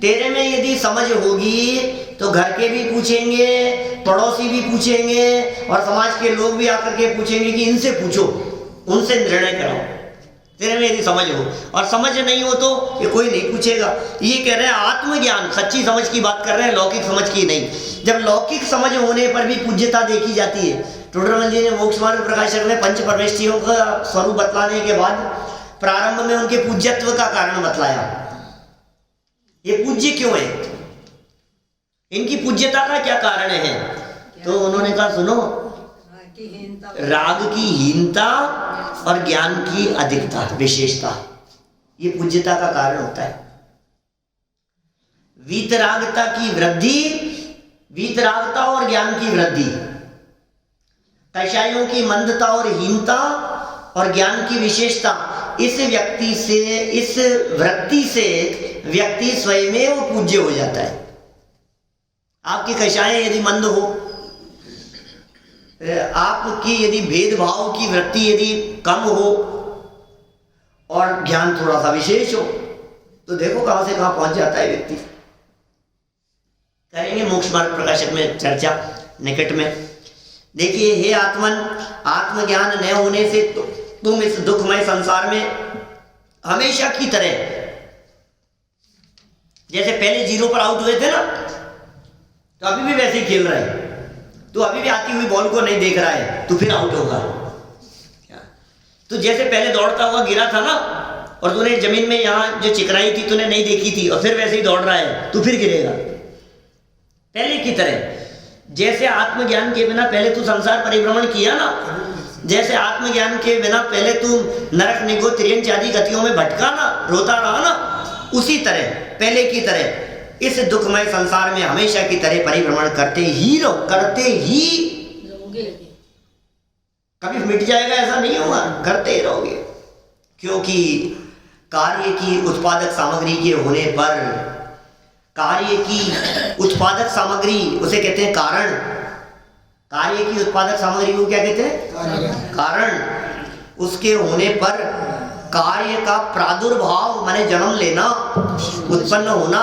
तेरे में यदि समझ होगी तो घर के भी पूछेंगे, पड़ोसी भी पूछेंगे, और समाज के लोग भी आकर के पूछेंगे कि इनसे पूछो, उनसे निर्णय कराओ। तेरे में यदि समझ हो, और समझ नहीं हो तो ये कोई नहीं पूछेगा। ये कह रहे हैं आत्मज्ञान, सच्ची समझ की बात कर रहे हैं, लौकिक समझ की नहीं। जब लौकिक समझ होने पर भी पूज्यता देखी जाती है, टोडरमल जी ने मोक्ष मार्ग प्रकाशक में पंच परमेष्ठियों का स्वरूप बतलाने के बाद प्रारंभ में उनके पूज्यत्व का कारण बतलाया। ये पूज्य क्यों है, इनकी पूज्यता का क्या कारण है? तो उन्होंने कहा सुनो, राग की हीनता और ज्ञान की अधिकता, विशेषता, ये पूज्यता का कारण होता है। वीतरागता की वृद्धि, वीतरागता और ज्ञान की वृद्धि, कषायों की मंदता और हीनता और ज्ञान की विशेषता, इस व्यक्ति से, इस वृत्ति से व्यक्ति स्वयं वो पूज्य हो जाता है। आपकी कषाएं यदि मंद हो, आपकी यदि भेदभाव की वृत्ति यदि कम हो और ज्ञान थोड़ा सा विशेष हो, तो देखो कहां से कहां पहुंच जाता है व्यक्ति। करेंगे मोक्ष मार्ग प्रकाशक में चर्चा निकट में। देखिए हे आत्मन, आत्मज्ञान न होने से तुम इस दुखमय संसार में हमेशा की तरह, जैसे पहले 0 पर आउट हुए थे ना, तो अभी भी वैसे ही खेल रहे हैं। तो अभी भी आती हुई बॉल को नहीं देख रहा है तो फिर आउट होगा। तो जैसे पहले दौड़ता हुआ गिरा था ना, और तूने जमीन में यहाँ जो चिकनाई थी तूने नहीं देखी थी, और फिर वैसे ही दौड़ रहा है तो फिर गिरेगा। पहले की तरह जैसे आत्मज्ञान के बिना पहले तू संसार परिभ्रमण किया ना, जैसे आत्मज्ञान के बिना पहले तू नरक निगो त्रियंच आदि गतियों में भटका ना, रोता रहा ना, उसी तरह पहले की तरह इस दुखमय संसार में हमेशा की तरह परिभ्रमण करते ही रहो, करते ही, कभी मिट जाएगा ऐसा नहीं होगा, करते ही रहोगे। क्योंकि कार्य की उत्पादक सामग्री के होने पर, कार्य की उत्पादक सामग्री उसे कहते हैं कारण। कार्य की उत्पादक सामग्री को क्या कहते हैं? कारण। उसके होने पर कार्य का प्रादुर्भाव माने जन्म लेना, उत्पन्न होना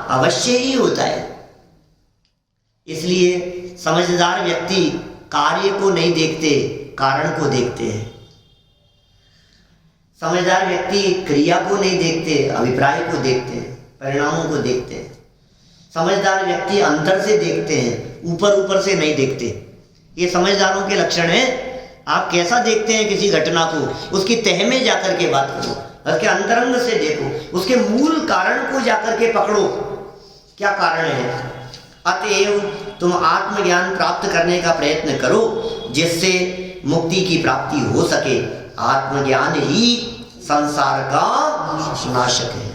अवश्य ही होता है। इसलिए समझदार व्यक्ति कार्य को नहीं देखते, कारण को देखते हैं। समझदार व्यक्ति क्रिया को नहीं देखते, अभिप्राय को देखते हैं, परिणामों को देखते हैं। समझदार व्यक्ति अंतर से देखते हैं, ऊपर ऊपर से नहीं देखते। ये समझदारों के लक्षण हैं। आप कैसा देखते हैं किसी घटना को, उसकी तह में जाकर के बात करो, उसके अंतरंग से देखो, उसके मूल कारण को जाकर के पकड़ो, क्या कारण है। अतएव तुम आत्मज्ञान प्राप्त करने का प्रयत्न करो जिससे मुक्ति की प्राप्ति हो सके। आत्मज्ञान ही संसार का नाशक है।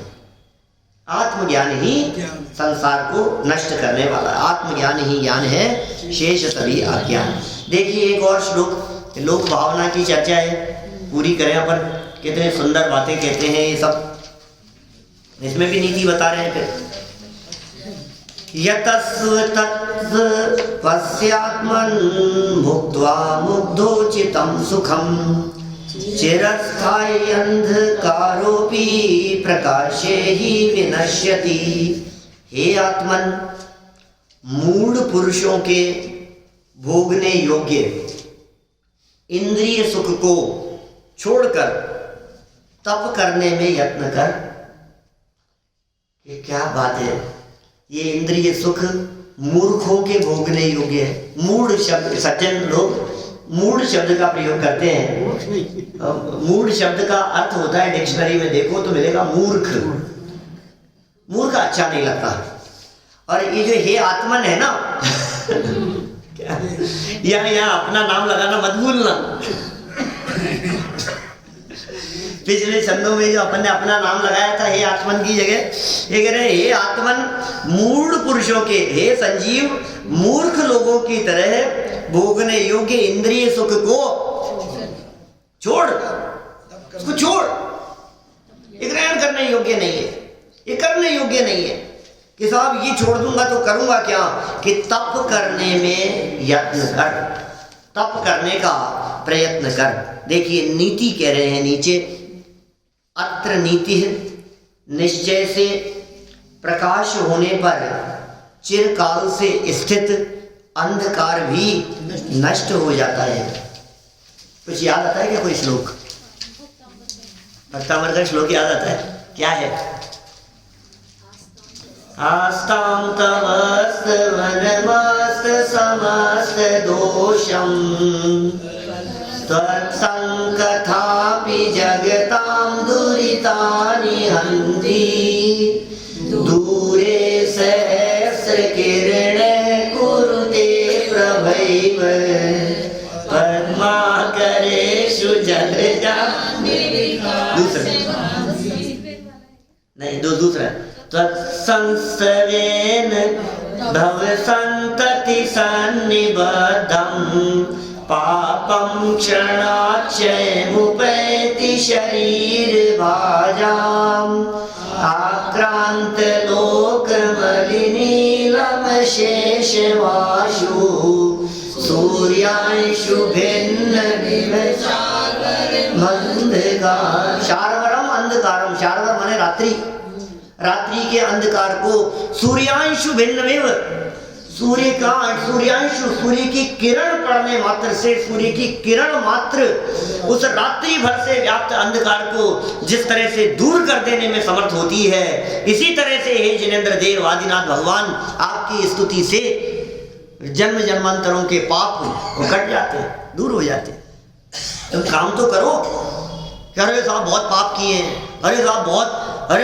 आत्मज्ञान ही संसार को नष्ट करने वाला है। आत्मज्ञान ही ज्ञान है, शेष सभी अज्ञान। देखिए एक और श्लोक, लोक भावना की चर्चा है, पूरी करें अपन। कितने सुंदर बातें कहते हैं ये सब, इसमें भी नीति बता रहे हैं। फिर यतस्व तत्व पश्यात्मन् भुक्त्वा मुग्धोचितं सुखम् चिरस्थायी अंधकारोपि प्रकाशे ही विनश्यति। हे आत्मन, मूढ़ पुरुषों के भोगने योग्य इंद्रिय सुख को छोड़कर तप करने में यत्न कर। ये क्या बात है, ये इंद्रिय सुख मूर्खों के भोगने योग्य है। मूढ़ शब्द, सज्जन लोग मूढ़ शब्द का प्रयोग करते हैं। मूढ़ शब्द का अर्थ होता है, डिक्शनरी में देखो तो मिलेगा मूर्ख। मूर्ख अच्छा नहीं लगता। और ये जो हे आत्मन है ना यहाँ अपना नाम लगाना मत भूलना। पिछले छंदों में जो अपन ने अपना नाम लगाया था हे आत्मन की जगह, ये कह रहे हे आत्मन मूढ़ पुरुषों के, हे संजीव मूर्ख लोगों की तरह भोगने योग्य इंद्रिय सुख को छोड़, उसको छोड़। ये ग्रहण करने योग्य नहीं है, ये करने योग्य नहीं है कि साहब ये छोड़ दूंगा तो करूंगा क्या, कि तप करने में यत्न कर, तप करने का प्रयत्न कर। देखिए नीति कह रहे हैं नीचे, अत्र नीति निश्चय से प्रकाश होने पर चिरकाल से स्थित अंधकार भी नष्ट हो जाता है। कुछ याद आता है क्या, कोई श्लोक? भक्तामृत का श्लोक याद आता है? क्या है? आस्तां तवस्त वनमस्त समस्त दोषम त्वत्संकथापि जगतां दुरितानि हन्ति दूरे सहस्रकिरणः कुरुते प्रभैव पद्माकरेषु जलजा। दूसरा त्वत्संस्तवेन भवसन्तति सन्निबद्धम् पापं क्षणाक्षयमुपैति शरीरभाजाम् आक्रान्तलोकमलिनीलमशेषवाशु सूर्यांशु भिन्न मंधकार। शार्वरम अंधकारम, शार्वर माने रात्रि, रात्रि के अंधकार को सूर्यांशु भिन्नमेव, सूर्य का सूर्यांश, सूर्य की किरण पड़ने मात्र से, सूर्य की किरण मात्र उस रात्रि भर से व्याप्त अंधकार को जिस तरह से दूर कर देने में समर्थ होती है, इसी तरह से हे जिनेंद्र देव आदिनाथ भगवान आपकी स्तुति से जन्म जन्मांतरों के पाप वो कट जाते हैं, दूर हो जाते हैं। तुम काम तो करो। अरे साहब बहुत पाप किए हैं, अरे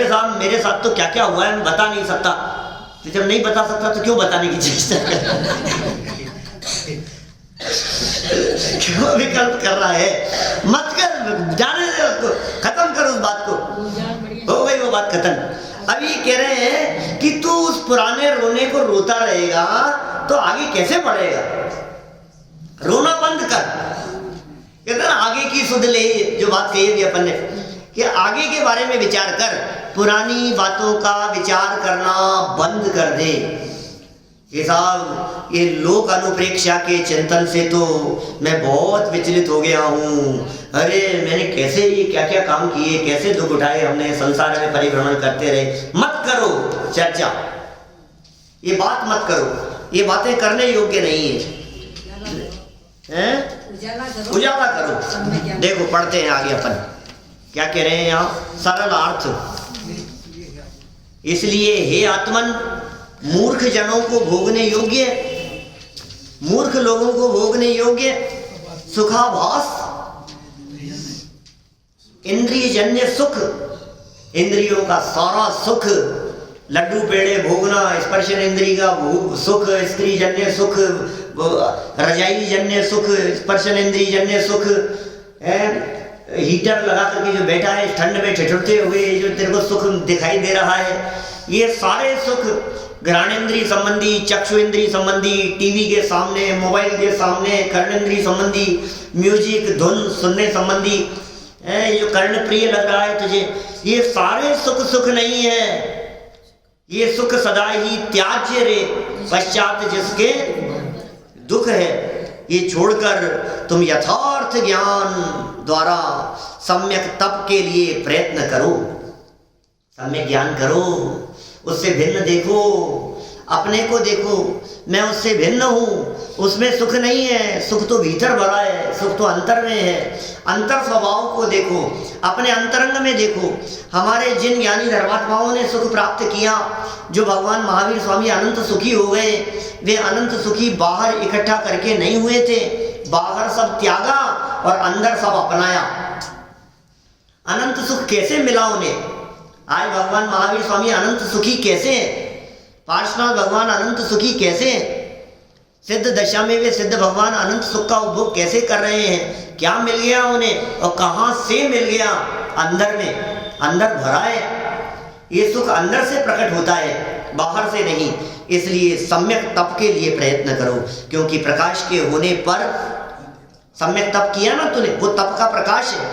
साहब मेरे साथ तो क्या क्या हुआ है मैं बता नहीं सकता। तो जब नहीं बता सकता तो क्यों बताने की चेष्टा क्यों विकल्प कर रहा है? मत कर, जाने दे उसको, खत्म कर उस बात को, हो गई वो बात खत्म। अब ये कह रहे हैं कि तू उस पुराने रोने को रोता रहेगा तो आगे कैसे बढ़ेगा? रोना बंद कर। कहते ना आगे की सुध ले, जो बात कही थी अपन ने कि आगे के बारे में विचार कर, पुरानी बातों का विचार करना बंद कर दे। ये साहब ये लोक अनुप्रेक्षा के चिंतन से तो मैं बहुत विचलित हो गया हूँ। अरे मैंने कैसे ये क्या क्या काम किए, कैसे दुख उठाए हमने, संसार में परिभ्रमण करते रहे। मत करो चर्चा, ये बात मत करो, ये बातें करने योग्य नहीं है। उजाला करो। देखो पढ़ते हैं आगे अपन क्या कह रहे हैं यहाँ, सरल अर्थ। इसलिए हे आत्मन, मूर्ख जनों को भोगने योग्य, मूर्ख लोगों को भोगने योग्य सुखाभास, इंद्रिय जन्य सुख, इंद्रियों का सारा सुख, लड्डू पेड़े भोगना, स्पर्शन इंद्रिय का सुख, स्त्री जन्य सुख, रजाई जन्य सुख, स्पर्शन इंद्रिय जन्य सुख, हीटर लगा करके जो बैठा है ठंड में ठिठुरते हुए जो तेरे को सुख दिखाई दे रहा है, ये सारे सुख घ्राणेन्द्रिय संबंधी, चक्षु इंद्रिय संबंधी, टीवी के सामने, मोबाइल के सामने, कर्णेन्द्रिय संबंधी, म्यूजिक धुन सुनने संबंधी, जो कर्ण प्रिय लग रहा है तुझे, ये सारे सुख सुख नहीं है। ये सुख सदा ही त्याज्य रे, पश्चात जिसके दुख है। ये छोड़कर तुम यथार्थ ज्ञान द्वारा सम्यक तप के लिए प्रयत्न करो, सम्यक ज्ञान करो, उससे भिन्न देखो, अपने को देखो, मैं उससे भिन्न हूँ, उसमें सुख नहीं है, सुख तो भीतर भरा है, सुख तो अंतर में है। अंतर स्वभाव को देखो, अपने अंतरंग में देखो। हमारे जिन ज्ञानी धर्मात्माओं ने सुख प्राप्त किया, जो भगवान महावीर स्वामी अनंत सुखी हो गए, वे अनंत सुखी बाहर इकट्ठा करके नहीं हुए थे, बाहर सब त्यागा और अंदर सब अपनाया। अनंत सुख कैसे मिला उन्हें? आज भगवान महावीर स्वामी अनंत सुखी कैसे हैं? पार्श्वनाथ भगवान अनंत सुखी कैसे हैं? सिद्ध दशा में वे सिद्ध भगवान अनंत सुख का उपभोग कैसे कर रहे हैं? क्या मिल गया उन्हें और कहाँ से मिल गया? अंदर में, अंदर भरा है। ये सुख अंदर से प्रकट होता है, बाहर से नहीं। इसलिए सम्यक तप के लिए प्रयत्न करो, क्योंकि प्रकाश के होने पर, सम्यक तप किया ना तूने, वो तप का प्रकाश है,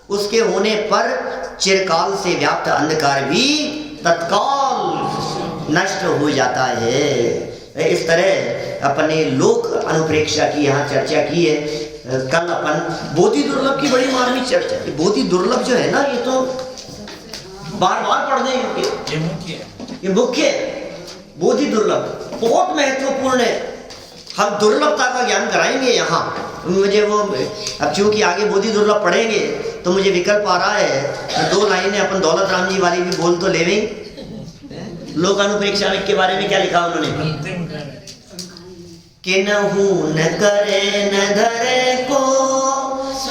उसके होने पर चिरकाल से व्याप्त अंधकार भी तत्काल नष्ट हो जाता है। इस तरह अपने लोक अनुप्रेक्षा की यहाँ चर्चा की है। कल अपन बोधि दुर्लभ की बड़ी मार्मिक चर्चा है। बोधि दुर्लभ जो है ना, ये तो बार बार पढ़ने योग्य, ये मुख्य बोधि दुर्लभ बहुत महत्वपूर्ण है। हम दुर्लभता का ज्ञान कराएंगे यहाँ। मुझे वो अब चूंकि आगे बोधि दुर्लभ पढ़ेंगे तो मुझे विकल्प आ रहा है, 2 लाइनें अपन दौलत राम जी वाली भी बोल तो लेवे। लोक अनुप्रेक्षा के बारे में क्या लिखा उन्होंने? किन्हु न करे न धरे को,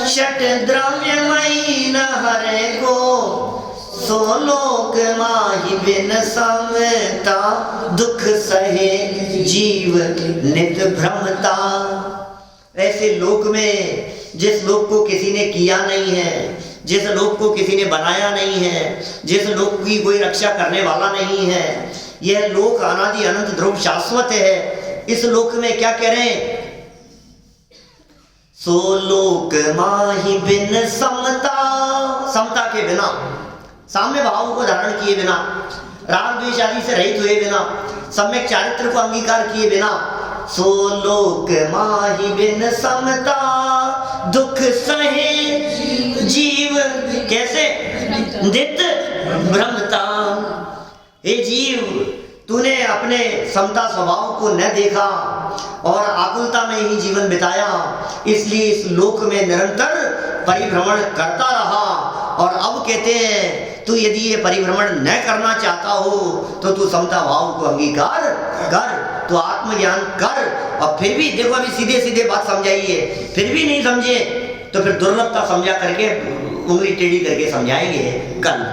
षट द्रव्यमयी न हरे को, सो लोक माहि बिन समता, दुख सहे जीव नित भ्रमता। ऐसे लोक में, जिस लोक को किसी ने किया नहीं है, जिस लोक को किसी ने बनाया नहीं है, जिस लोक की कोई रक्षा करने वाला नहीं है, यह लोक अनादि अनंत ध्रुव शाश्वत है। इस लोक में क्या कह रहे हैं? सो लोक माहि बिन समता, समता के बिना, साम्य भाव को धारण किए बिना, राग द्वेष आदि से रहित हुए बिना, सम्यक चारित्र को अंगीकार किए बिना, सो लोक माहि बिन समता, दुख सहे जीव कैसे नित भ्रमता। हे जीव, तूने अपने समता स्वभाव को न देखा और आकुलता में ही जीवन बिताया, इसलिए इस लोक में निरंतर परिभ्रमण करता रहा। और अब कहते हैं तू यदि ये परिभ्रमण न करना चाहता हो तो तू समता भाव को अंगीकार कर, तो आत्मज्ञान कर। और फिर भी देखो, अभी सीधे सीधे बात समझाइए, फिर भी नहीं समझे तो फिर दुर्लभता समझा करके उंगली टेढ़ी करके समझाएंगे कल।